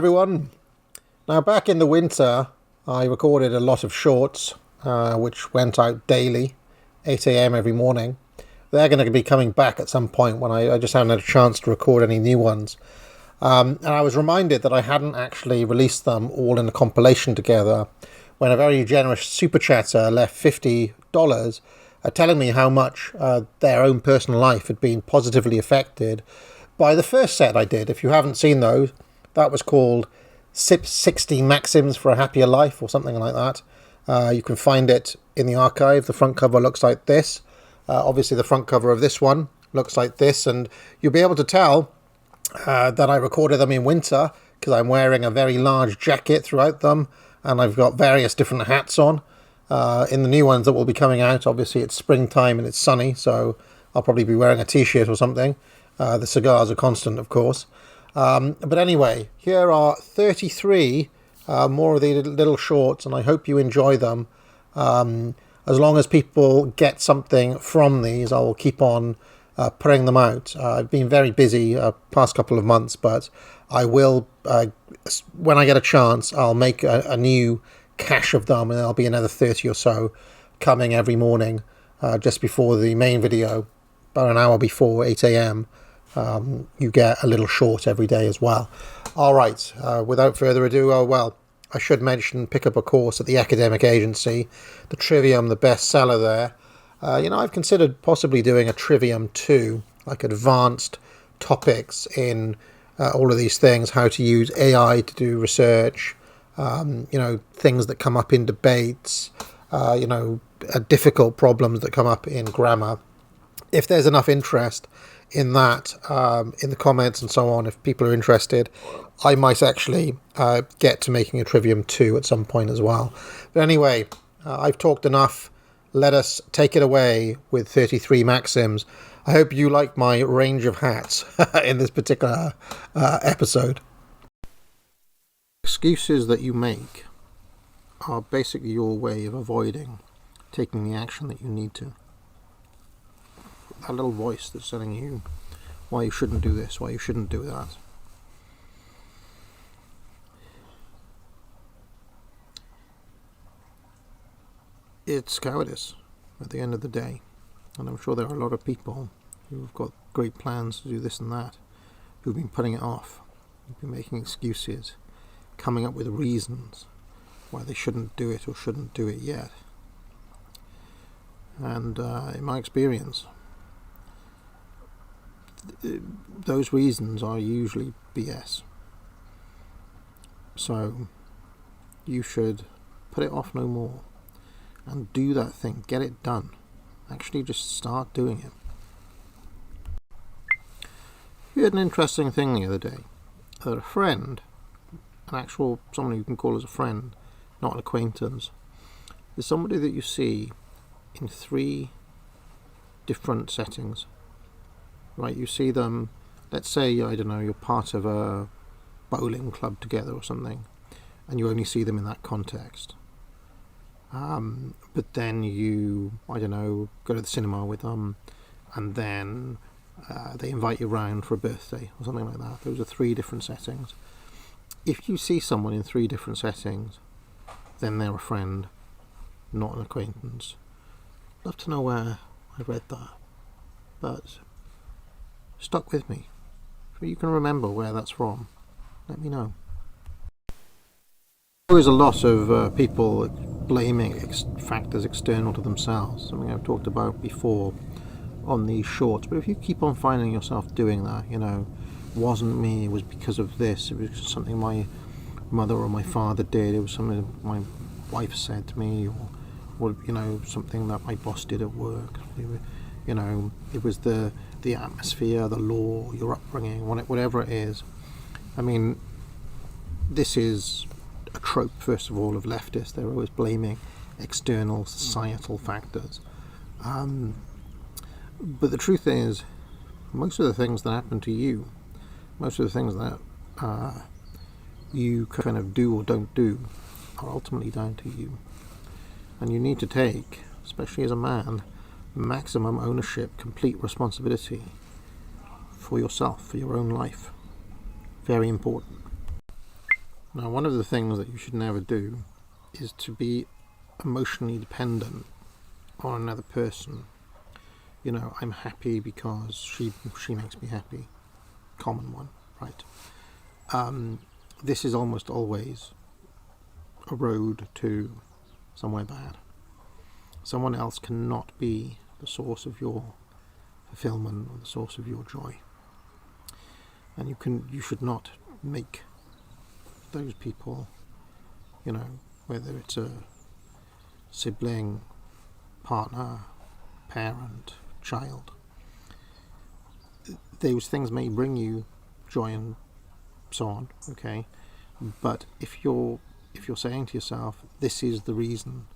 everyone. Now, back in the winter, I recorded a lot of shorts, which went out daily, 8 a.m. every morning. They're going to be coming back at some point when I just haven't had a chance to record any new ones. And I was reminded that I hadn't actually released them all in a compilation together when a very generous super chatter left $50 telling me how much their own personal life had been positively affected by the first set I did. If you haven't seen those, that was called 60 Maxims for a Happier Life or something like that. You can find it in the archive. The front cover looks like this. Obviously, the front cover of this one looks like this, and you'll be able to tell that I recorded them in winter because I'm wearing a very large jacket throughout them, and I've got various different hats on. In the new ones that will be coming out, obviously it's springtime and it's sunny, so I'll probably be wearing a t-shirt or something. The cigars are constant, of course. But anyway, here are 33 more of the little shorts, and I hope you enjoy them. As long as people get something from these, I will keep on putting them out. I've been very busy past couple of months, but I will, when I get a chance, I'll make a new cache of them, and there'll be another 30 or so coming every morning just before the main video, about an hour before 8 a.m. You get a little short every day as well. All right, without further ado, I should mention, pick up a course at the academic agency, the Trivium, the bestseller there. I've considered possibly doing a Trivium 2, like advanced topics in all of these things, how to use AI to do research, things that come up in debates, difficult problems that come up in grammar. If there's enough interest in that, in the comments and so on, if people are interested, I might actually get to making a Trivium 2 at some point as well. But anyway, I've talked enough. Let us take it away with 33 maxims. I hope you like my range of hats in this particular episode. Excuses that you make are basically your way of avoiding taking the action that you need to. That little voice that's telling you why you shouldn't do this, why you shouldn't do that. It's cowardice at the end of the day, and I'm sure there are a lot of people who've got great plans to do this and that, who've been putting it off, who've been making excuses, coming up with reasons why they shouldn't do it or shouldn't do it yet. And in my experience, those reasons are usually BS. So you should put it off no more and do that thing, get it done. Actually just start doing it. We had an interesting thing the other day, that a friend, someone you can call as a friend, not an acquaintance, is somebody that you see in 3 different settings. Right, you see them, let's say, I don't know, you're part of a bowling club together or something, and you only see them in that context. But then you, I don't know, go to the cinema with them, and then they invite you round for a birthday or something like that. Those are 3 different settings. If you see someone in 3 different settings, then they're a friend, not an acquaintance. I'd love to know where I read that, but stuck with me. If you can remember where that's from, let me know. There is a lot of people blaming factors external to themselves, something I've talked about before on these shorts. But if you keep on finding yourself doing that, wasn't me, it was because of this, it was something my mother or my father did, it was something my wife said to me, or something that my boss did at work, it was the atmosphere, the law, your upbringing, whatever it is. I mean, this is a trope, first of all, of leftists. They're always blaming external societal factors. But the truth is, most of the things that happen to you, most of the things that you kind of do or don't do, are ultimately down to you. And you need to take, especially as a man, maximum ownership, complete responsibility for yourself, for your own life. Very important. Now, one of the things that you should never do is to be emotionally dependent on another person. You know, I'm happy because she makes me happy. Common one, right? This is almost always a road to somewhere bad. Someone else cannot be the source of your fulfillment or the source of your joy. And you should not make those people, you know, whether it's a sibling, partner, parent, child, those things may bring you joy and so on, okay? But if you're saying to yourself, this is the reason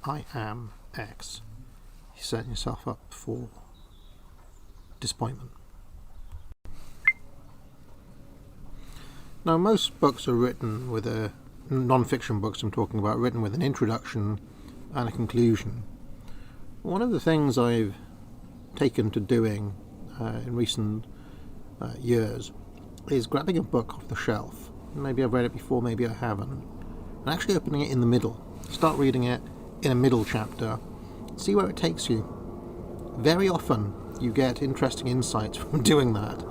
I am X, you're setting yourself up for disappointment. Now, most books are written with non-fiction books I'm talking about, written with an introduction and a conclusion. One of the things I've taken to doing in recent years is grabbing a book off the shelf. Maybe I've read it before, maybe I haven't, and actually opening it in the middle. Start reading it in a middle chapter, see where it takes you. Very often you get interesting insights from doing that,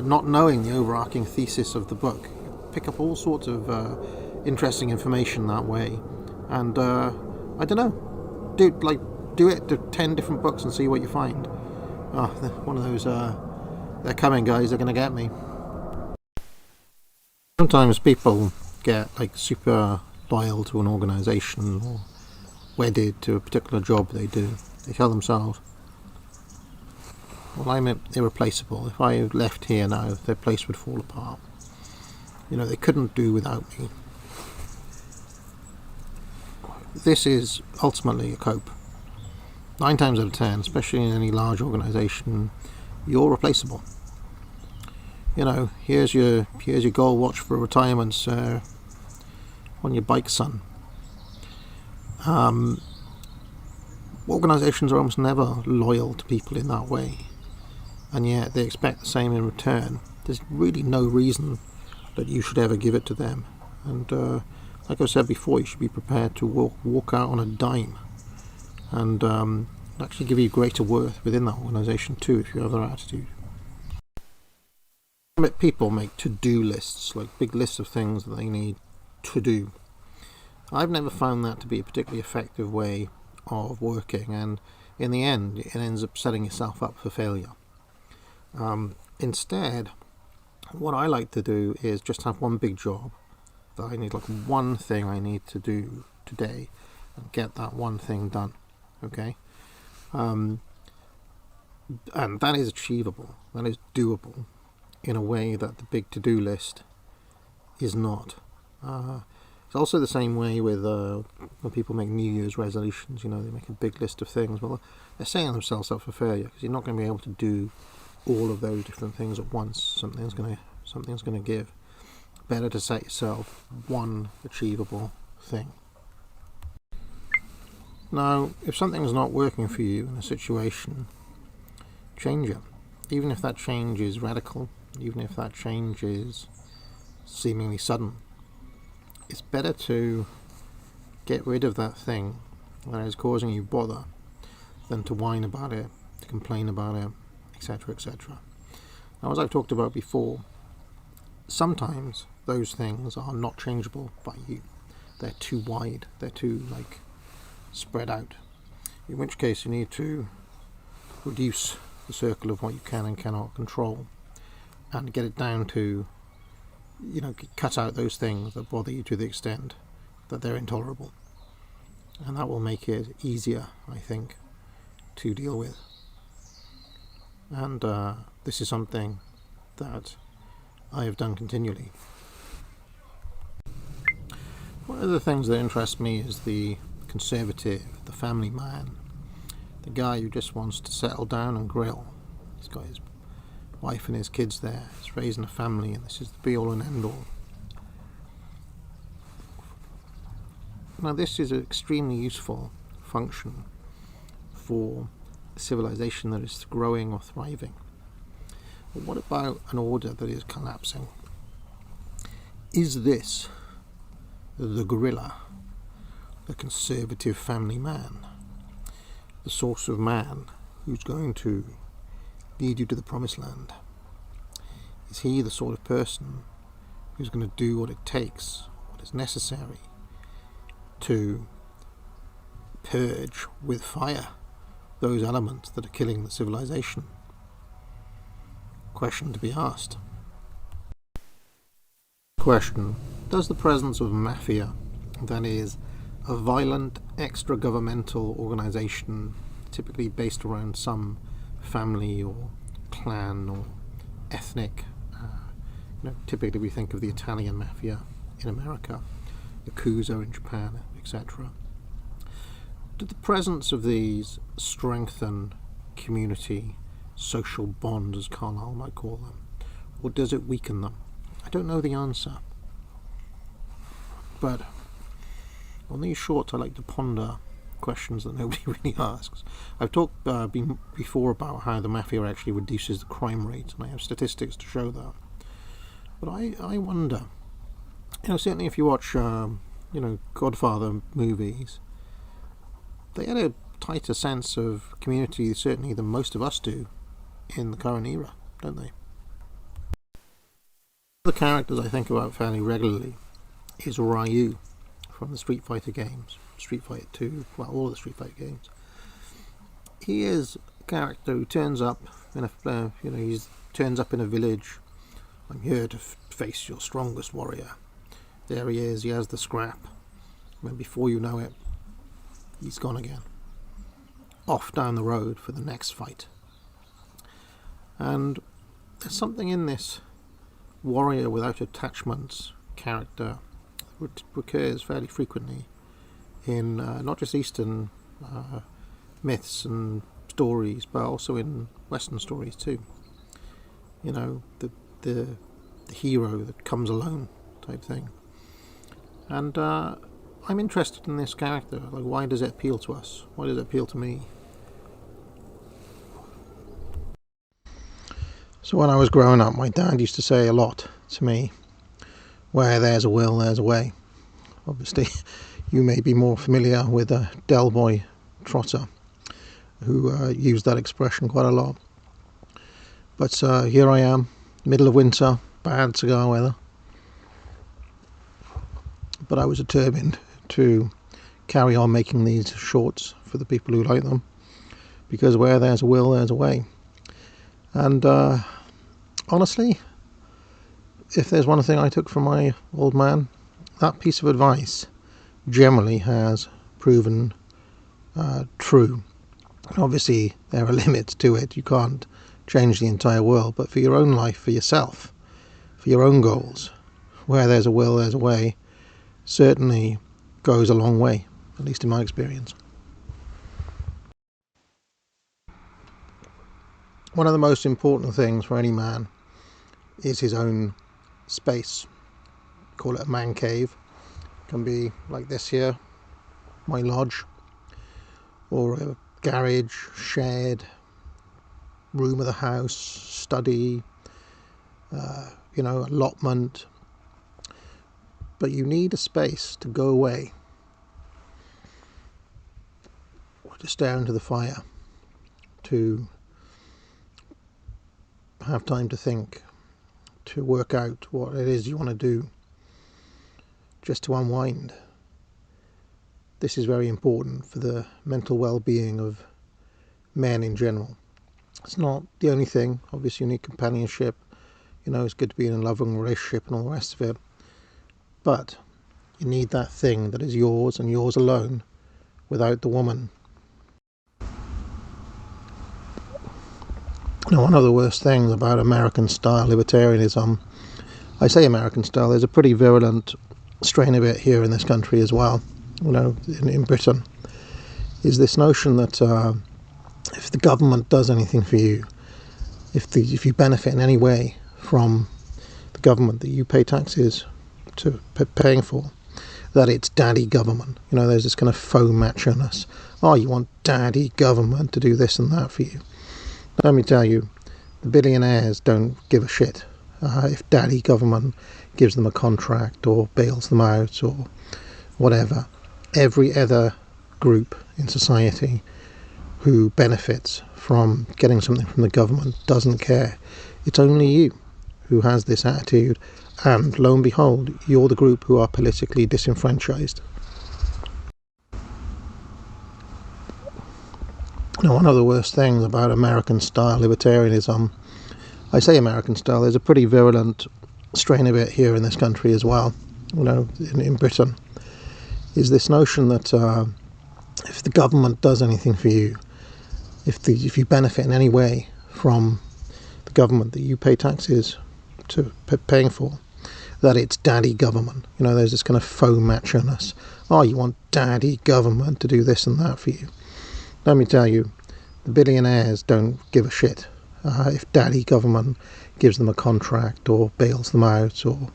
not knowing the overarching thesis of the book. You pick up all sorts of interesting information that way, and I don't know, do it to 10 different books and see what you find. One of those, they're coming, guys, they're going to get me. Sometimes people get like super loyal to an organisation or wedded to a particular job they do. They tell themselves, well, I'm irreplaceable. If I left here now, their place would fall apart. You know, they couldn't do without me. This is ultimately a cope. 9 times out of 10, especially in any large organisation, you're replaceable. You know, here's your gold watch for retirement, sir. On your bike, son. Organisations are almost never loyal to people in that way, and yet they expect the same in return. There's really no reason that you should ever give it to them. And like I said before, you should be prepared to walk out on a dime, and actually give you greater worth within that organisation too, if you have that attitude. People make to-do lists, like big lists of things that they need to do. I've never found that to be a particularly effective way of working, and in the end it ends up setting yourself up for failure. Instead, what I like to do is just have one big job that I need, like one thing I need to do today, and get that one thing done, okay? And that is achievable, that is doable in a way that the big to-do list is not. It's also the same way with when people make New Year's resolutions. You know, they make a big list of things. Well, they're setting themselves up for failure, because you're not going to be able to do all of those different things at once. Something's going to give. Better to set yourself one achievable thing. Now, if something's not working for you in a situation, change it. Even if that change is radical, even if that change is seemingly sudden, it's better to get rid of that thing that is causing you bother than to whine about it, to complain about it, etc., etc. Now, as I've talked about before, sometimes those things are not changeable by you. They're too wide, they're too spread out, in which case you need to reduce the circle of what you can and cannot control, and get it down to, cut out those things that bother you to the extent that they're intolerable, and that will make it easier, I think, to deal with. And this is something that I have done continually. One of the things that interests me is the conservative, the family man, the guy who just wants to settle down and grill. He's got his wife and his kids there, he's raising a family, and this is the be all and end all. Now, this is an extremely useful function for a civilization that is growing or thriving. But what about an order that is collapsing? Is this the gorilla, the conservative family man, the source of man who's going to lead you to the promised land? Is he the sort of person who's going to do what it takes, what is necessary to purge with fire those elements that are killing the civilization? Question to be asked. Question: does the presence of mafia, that is, a violent extra-governmental organisation typically based around some family or clan or ethnic, typically we think of the Italian mafia in America, Yakuza in Japan, etc. Did the presence of these strengthen community, social bonds, as Carlyle might call them, or does it weaken them? I don't know the answer, but on these shorts I like to ponder questions that nobody really asks. I've talked before about how the mafia actually reduces the crime rate, and I have statistics to show that. But I wonder, certainly if you watch, Godfather movies, they had a tighter sense of community, certainly, than most of us do in the current era, don't they? The characters I think about fairly regularly is Ryu from the Street Fighter games, Street Fighter 2, well, all of the Street Fighter games. He is a character who turns up in a, he turns up in a village. I'm here to face your strongest warrior. There he is. He has the scrap. And before you know it, he's gone again, off down the road for the next fight. And there's something in this warrior without attachments character which recurs fairly frequently in not just Eastern myths and stories, but also in Western stories too. The hero that comes alone type thing. And I'm interested in this character. Like, why does it appeal to us? Why does it appeal to me? So when I was growing up, my dad used to say a lot to me, where there's a will, there's a way. Obviously, you may be more familiar with Del Boy Trotter, who used that expression quite a lot. But here I am, middle of winter, bad cigar weather. But I was determined to carry on making these shorts for the people who like them, because where there's a will, there's a way. And honestly, if there's one thing I took from my old man, that piece of advice generally has proven true. Obviously, there are limits to it. You can't change the entire world, but for your own life, for yourself, for your own goals, where there's a will, there's a way, certainly goes a long way, at least in my experience. One of the most important things for any man is his own space. Call it a man cave. It can be like this here, my lodge, or a garage, shed, room of the house, study, allotment. But you need a space to go away, or to stare into the fire, to have time to think, to work out what it is you want to do, just to unwind. This is very important for the mental well-being of men in general. It's not the only thing. Obviously you need companionship, it's good to be in a loving relationship and all the rest of it, but you need that thing that is yours and yours alone, without the woman. Now, one of the worst things about American style libertarianism, I say American style, there's a pretty virulent strain of it here in this country as well, in Britain, is this notion that if the government does anything for you, if you benefit in any way from the government that you pay taxes to paying for, that it's daddy government. There's this kind of faux macho-ness. Oh, you want daddy government to do this and that for you. Let me tell you, the billionaires don't give a shit if daddy government gives them a contract or bails them out or whatever. Every other group in society who benefits from getting something from the government doesn't care. It's only you who has this attitude, and lo and behold, you're the group who are politically disenfranchised. Now, one of the worst things about American-style libertarianism, I say American-style, there's a pretty virulent strain of it here in this country as well, in Britain, is this notion that if the government does anything for you, if you benefit in any way from the government that you pay taxes to paying for, that it's daddy government. There's this kind of faux macho-ness. Oh, you want daddy government to do this and that for you. Let me tell you, the billionaires don't give a shit if daddy government gives them a contract or bails them out or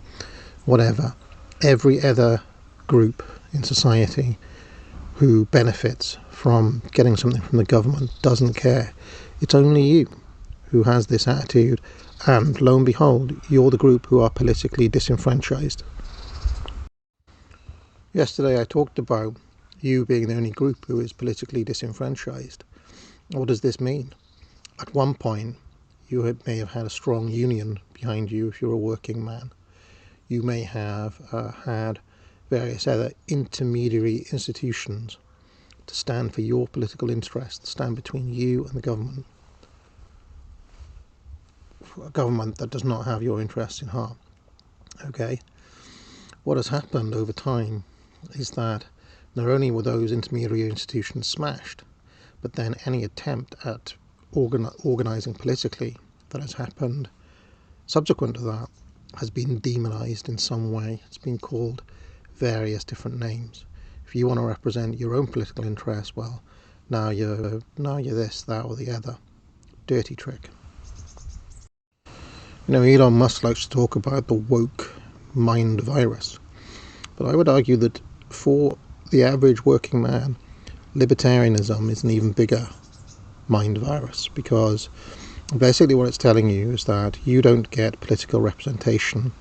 whatever. Every other group in society who benefits from getting something from the government doesn't care. It's only you who has this attitude, and lo and behold, you're the group who are politically disenfranchised. Yesterday I talked about you being the only group who is politically disenfranchised. What does this mean? At one point, you may have had a strong union behind you if you're a working man. You may have had various other intermediary institutions to stand for your political interests, to stand between you and the government. A government that does not have your interests in heart. Okay? What has happened over time is that not only were those intermediary institutions smashed, but then any attempt at organising politically that has happened subsequent to that has been demonised in some way. It's been called various different names. If you want to represent your own political interests, well, now you're this, that, or the other. Dirty trick. Elon Musk likes to talk about the woke mind virus, but I would argue that for the average working man, libertarianism is an even bigger mind virus, because basically what it's telling you is that you don't get political representation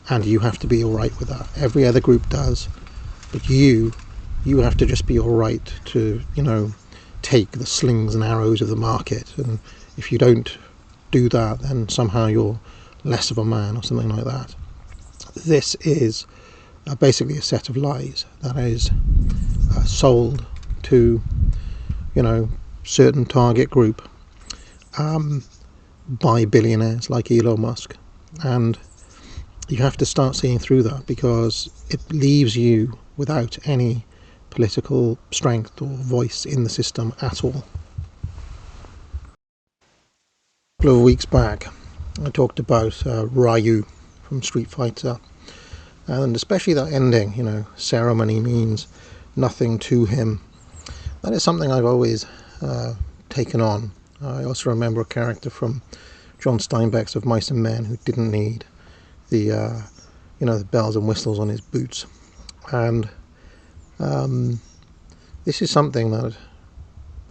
and you have to be alright with that. Every other group does, but you have to just be alright to, take the slings and arrows of the market, and if you don't do that, then somehow you're less of a man or something like that. This is basically a set of lies that is sold to, certain target group by billionaires like Elon Musk, and you have to start seeing through that, because it leaves you without any political strength or voice in the system at all. A couple of weeks back I talked about Ryu from Street Fighter, and especially that ending, ceremony means nothing to him. That is something I've always taken on. I also remember a character from John Steinbeck's Of Mice and Men who didn't need the the bells and whistles on his boots, and this is something that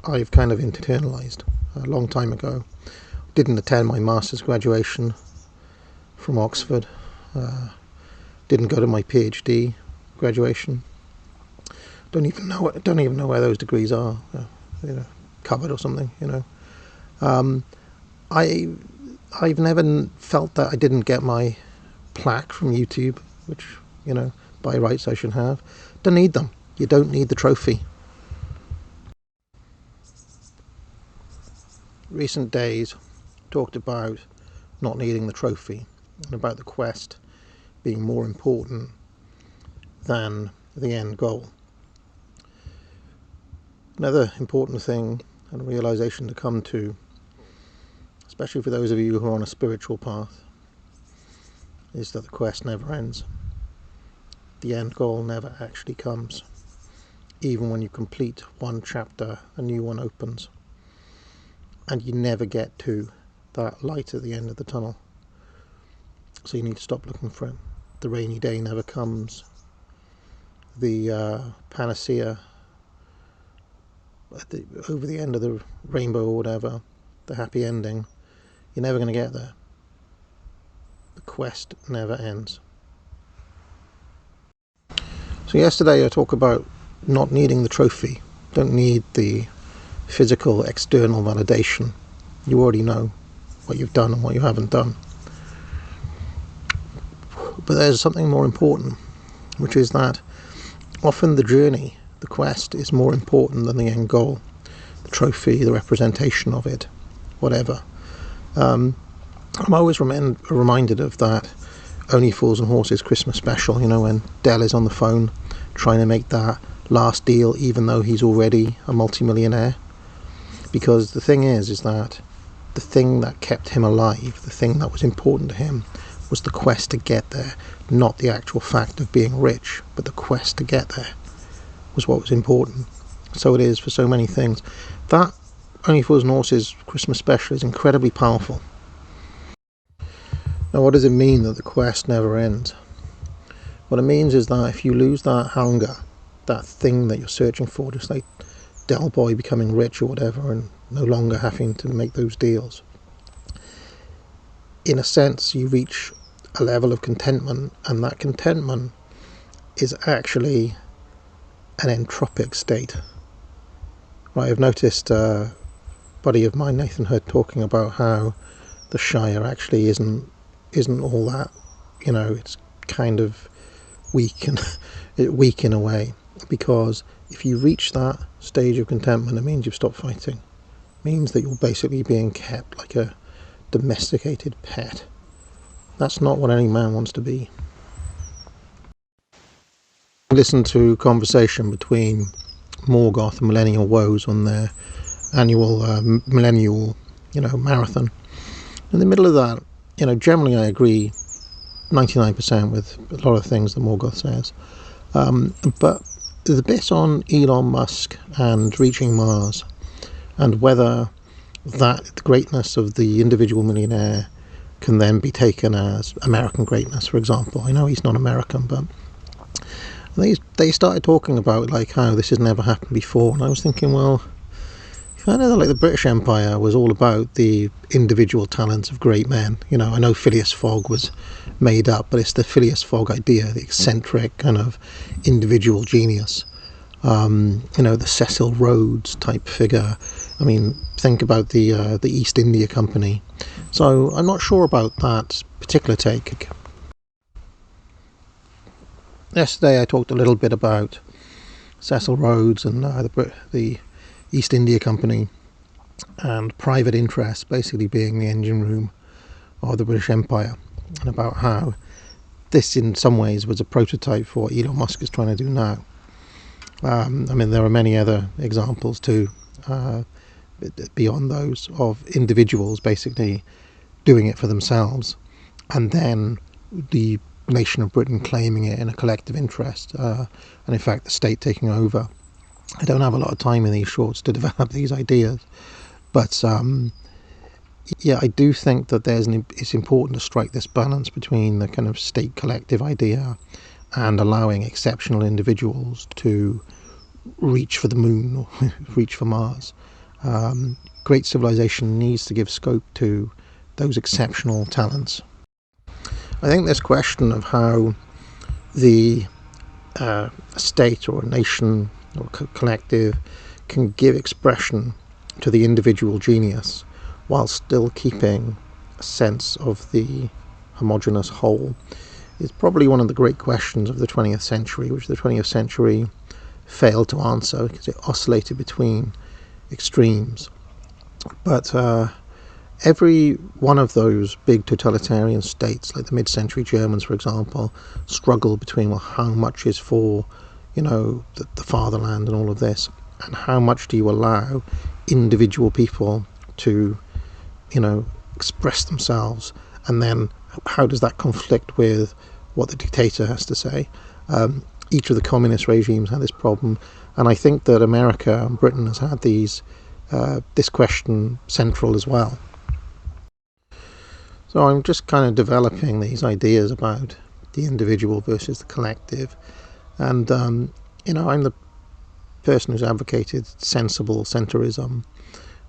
I've kind of internalized a long time ago. Didn't attend my master's graduation from Oxford, didn't go to my PhD graduation. Don't even know where those degrees are, covered or something. I've never felt that I didn't get my plaque from YouTube, which by rights I should have. Don't need them. You don't need the trophy. Recent days talked about not needing the trophy and about the quest being more important than the end goal. Another important thing and realization to come to, especially for those of you who are on a spiritual path, is that the quest never ends. The end goal never actually comes. Even when you complete one chapter, a new one opens, and you never get to that light at the end of the tunnel. So you need to stop looking for it. The rainy day never comes. The panacea over the end of the rainbow or whatever, the happy ending, you're never going to get there. quest never ends. So yesterday I talked about not needing the trophy. Don't need the physical external validation. You already know what you've done and what you haven't done. But there's something more important, which is that often the journey, the quest, is more important than the end goal, the trophy, the representation of it, whatever. I'm always reminded of that Only Fools and Horses Christmas special, when Dell is on the phone trying to make that last deal even though he's already a multimillionaire. Because the thing is that the thing that kept him alive, the thing that was important to him, was the quest to get there, not the actual fact of being rich, but the quest to get there was what was important. So it is for so many things. That Only Fools and Horses Christmas special is incredibly powerful. Now, what does it mean that the quest never ends? What it means is that if you lose that hunger, that thing that you're searching for, just like Del Boy becoming rich or whatever and no longer having to make those deals, in a sense you reach a level of contentment, and that contentment is actually an entropic state. Right, I've noticed a buddy of mine, Nathan Hood, talking about how the Shire actually isn't all that, it's kind of weak and weak in a way, because if you reach that stage of contentment, it means you've stopped fighting. It means that you're basically being kept like a domesticated pet. That's not what any man wants to be. Listen to conversation between Morgoth and Millennial Woes on their annual millennial marathon. In the middle of that, generally I agree 99% with a lot of things that Morgoth says, but the bit on Elon Musk and reaching Mars, and whether that the greatness of the individual millionaire can then be taken as American greatness, for example. I know he's not American, but they started talking about like how this has never happened before, and I was thinking, well, if I know that like the British Empire was all about the individual talents of great men, I know Phileas Fogg was made up, but it's the Phileas Fogg idea, the eccentric kind of individual genius. The Cecil Rhodes type figure. I mean, think about the East India Company. So I'm not sure about that particular take. Yesterday I talked a little bit about Cecil Rhodes and the East India Company and private interests basically being the engine room of the British Empire, and about how this in some ways was a prototype for what Elon Musk is trying to do now. There are many other examples too, beyond those, of individuals basically doing it for themselves, and then the nation of Britain claiming it in a collective interest, and in fact the state taking over. I don't have a lot of time in these shorts to develop these ideas, but I do think that it's important to strike this balance between the kind of state collective idea and allowing exceptional individuals to reach for the moon or reach for Mars. Great civilization needs to give scope to those exceptional talents. I think this question of how the state or a nation or collective can give expression to the individual genius while still keeping a sense of the homogeneous whole is probably one of the great questions of the 20th century, which the 20th century failed to answer because it oscillated between extremes. But every one of those big totalitarian states, like the mid-century Germans, for example, struggled between, well, how much is for, the fatherland and all of this, and how much do you allow individual people to, express themselves, and then how does that conflict with what the dictator has to say? Each of the communist regimes had this problem, and I think that America and Britain has had this question central as well. So I'm just kind of developing these ideas about the individual versus the collective, and I'm the person who's advocated sensible centrism,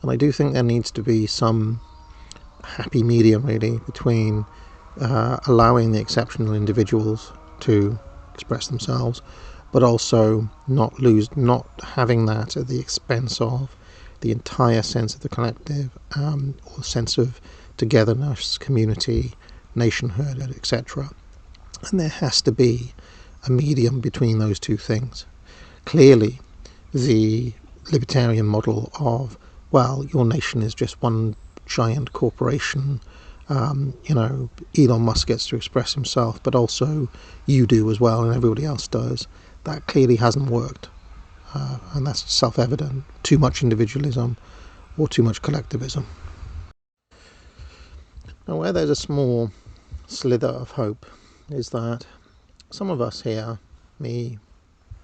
and I do think there needs to be some happy medium really between allowing the exceptional individuals to express themselves, but also not having that at the expense of the entire sense of the collective, or sense of togetherness, community, nationhood, etc. And there has to be a medium between those two things. Clearly, the libertarian model of, well, your nation is just one giant corporation, Elon Musk gets to express himself, but also you do as well, and everybody else does. That clearly hasn't worked, and that's self-evident. Too much individualism or too much collectivism. Now, where there's a small slither of hope is that some of us here, me,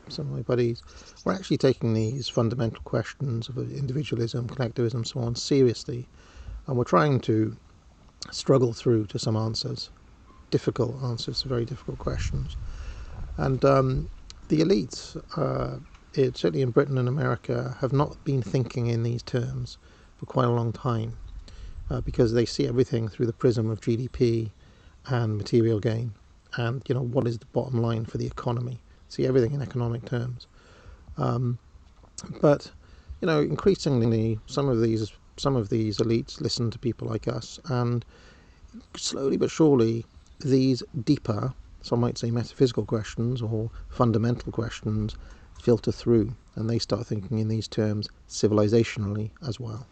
some of my buddies, we're actually taking these fundamental questions of individualism, collectivism, so on seriously, and we're trying to struggle through to some answers, difficult answers to very difficult questions. And the elites, certainly in Britain and America, have not been thinking in these terms for quite a long time, because they see everything through the prism of GDP and material gain, and what is the bottom line for the economy. See everything in economic terms. But increasingly, some of these elites listen to people like us, and slowly but surely, these deeper, some might say metaphysical questions or fundamental questions, filter through, and they start thinking in these terms civilizationally as well.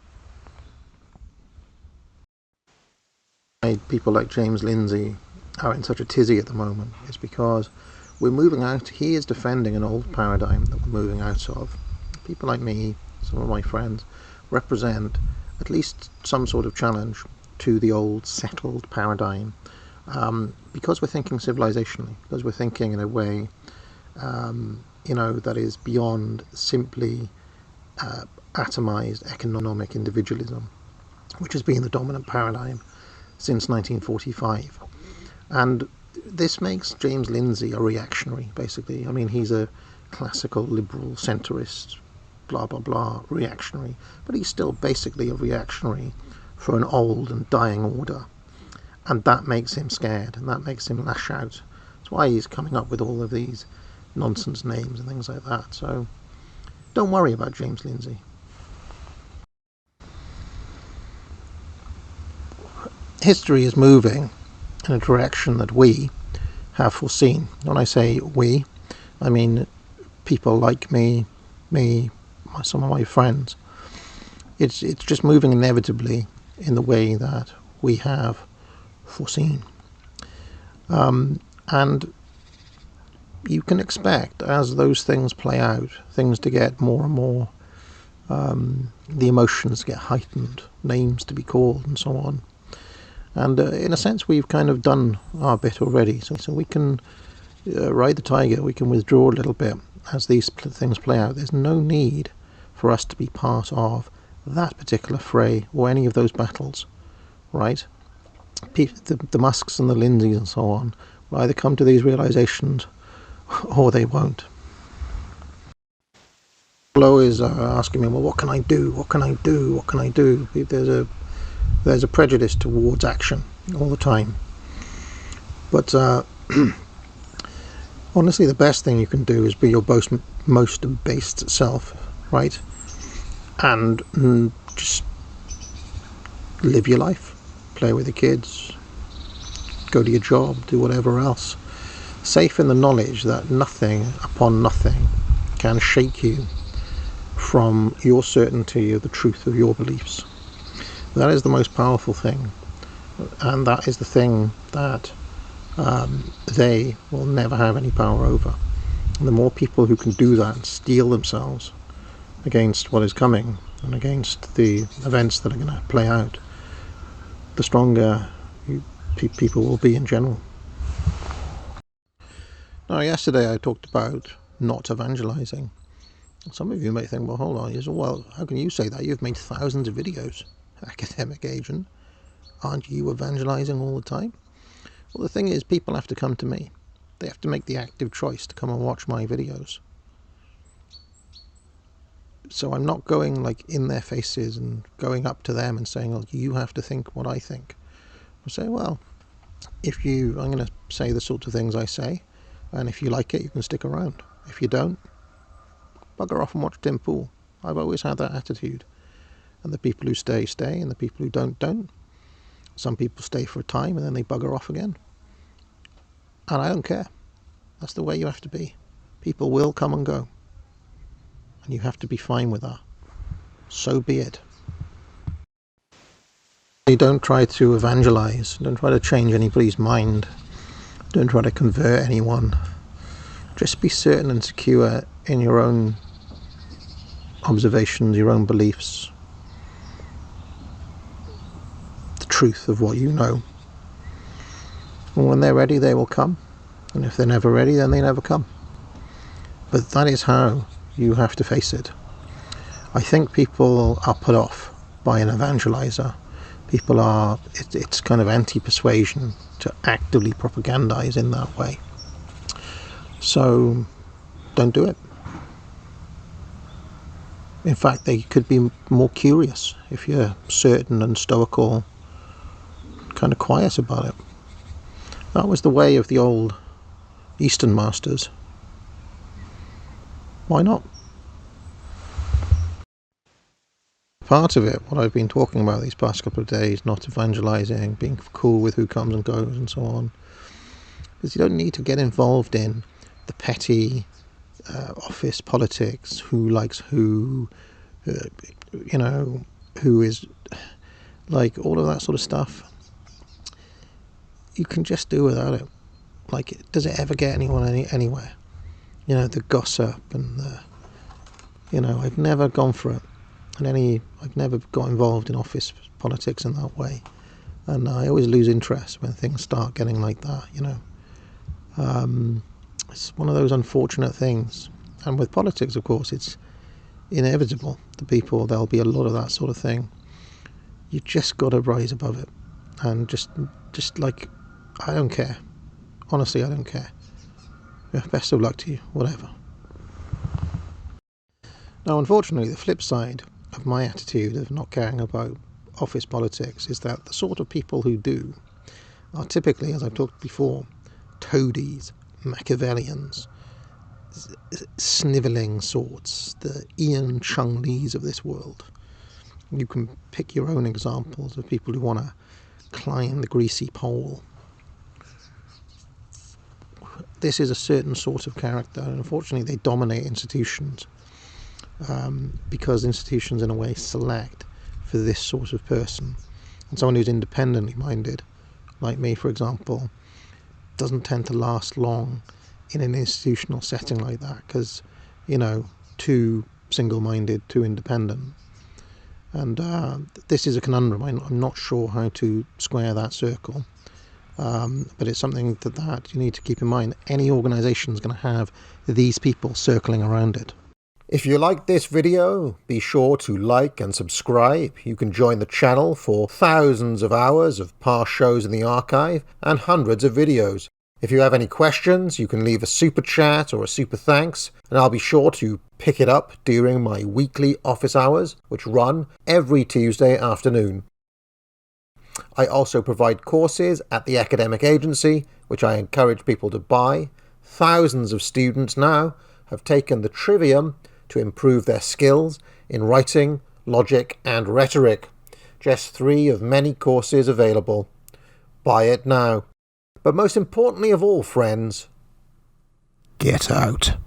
People like James Lindsay are in such a tizzy at the moment is because we're moving out. He is defending an old paradigm that we're moving out of. People like me, some of my friends, represent at least some sort of challenge to the old settled paradigm, because we're thinking civilizationally, because we're thinking in a way that is beyond simply atomized economic individualism, which has been the dominant paradigm since 1945. And this makes James Lindsay a reactionary, basically. I mean, he's a classical liberal centrist, blah blah blah, reactionary, but he's still basically a reactionary for an old and dying order, and that makes him scared, and that makes him lash out. That's why he's coming up with all of these nonsense names and things like that. So don't worry about James Lindsay. History is moving in a direction that we have foreseen. When I say we, I mean people like me, some of my friends. It's just moving inevitably in the way that we have foreseen. And you can expect, as those things play out, things to get more and more, the emotions get heightened, names to be called, and so on. And in a sense, we've kind of done our bit already. So we can ride the tiger, we can withdraw a little bit as these things play out. There's no need for us to be part of that particular fray or any of those battles, right? The Musks and the Lindsays and so on will either come to these realizations or they won't. Flo is asking me, well, what can I do? What can I do? What can I do? There's a prejudice towards action all the time. But honestly, the best thing you can do is be your most based self, right? And just live your life, play with the kids, go to your job, do whatever else, safe in the knowledge that nothing upon nothing can shake you from your certainty of the truth of your beliefs. That is the most powerful thing, and that is the thing that they will never have any power over. And the more people who can do that and steel themselves against what is coming and against the events that are going to play out, the stronger people will be in general. Now, yesterday I talked about not evangelizing. Some of you may think, well, hold on, well, how can you say that? You've made thousands of videos, academic agent. Aren't you evangelizing all the time? Well, the thing is, people have to come to me. They have to make the active choice to come and watch my videos. So I'm not going like in their faces and going up to them and saying, oh, you have to think what I think. I say, well, I'm going to say the sorts of things I say, and if you like it, you can stick around. If you don't, bugger off and watch Tim Pool. I've always had that attitude. And the people who stay, stay, and the people who don't. Some people stay for a time and then they bugger off again. And I don't care. That's the way you have to be. People will come and go. And you have to be fine with that. So be it. You don't try to evangelize. Don't try to change anybody's mind. Don't try to convert anyone. Just be certain and secure in your own observations, your own beliefs, the truth of what you know. And when they're ready, they will come. And if they're never ready, then they never come. But that is how you have to face it. I think people are put off by an evangelizer. People are, it's kind of anti-persuasion to actively propagandize in that way. So don't do it. In fact, they could be more curious if you're certain and stoical, kind of quiet about it. That was the way of the old Eastern masters. Why not? Part of it, what I've been talking about these past couple of days, not evangelizing, being cool with who comes and goes and so on, is you don't need to get involved in the petty office politics, who likes who, who is, like, all of that sort of stuff. You can just do without it. Like, does it ever get anyone anywhere? The gossip and I've never gone for it. I've never got involved in office politics in that way. And I always lose interest when things start getting like that, It's one of those unfortunate things. And with politics, of course, it's inevitable. There'll be a lot of that sort of thing. You just got to rise above it. And just like, I don't care. Honestly, I don't care. Yeah, best of luck to you, whatever. Now, unfortunately, the flip side of my attitude of not caring about office politics is that the sort of people who do are typically, as I've talked before, toadies, Machiavellians, snivelling sorts, the Ian Chung-Lees of this world. You can pick your own examples of people who want to climb the greasy pole. This is a certain sort of character, and unfortunately they dominate institutions. Because institutions in a way select for this sort of person. And someone who's independently minded, like me for example, doesn't tend to last long in an institutional setting like that, because too single-minded, too independent. And this is a conundrum. I'm not sure how to square that circle, but it's something that you need to keep in mind. Any organisation is going to have these people circling around it. If you like this video, be sure to like and subscribe. You can join the channel for thousands of hours of past shows in the archive and hundreds of videos. If you have any questions, you can leave a super chat or a super thanks, and I'll be sure to pick it up during my weekly office hours, which run every Tuesday afternoon. I also provide courses at the academic agency, which I encourage people to buy. Thousands of students now have taken the Trivium to improve their skills in writing, logic and rhetoric. Just 3 of many courses available. Buy it now. But most importantly of all, friends, get out.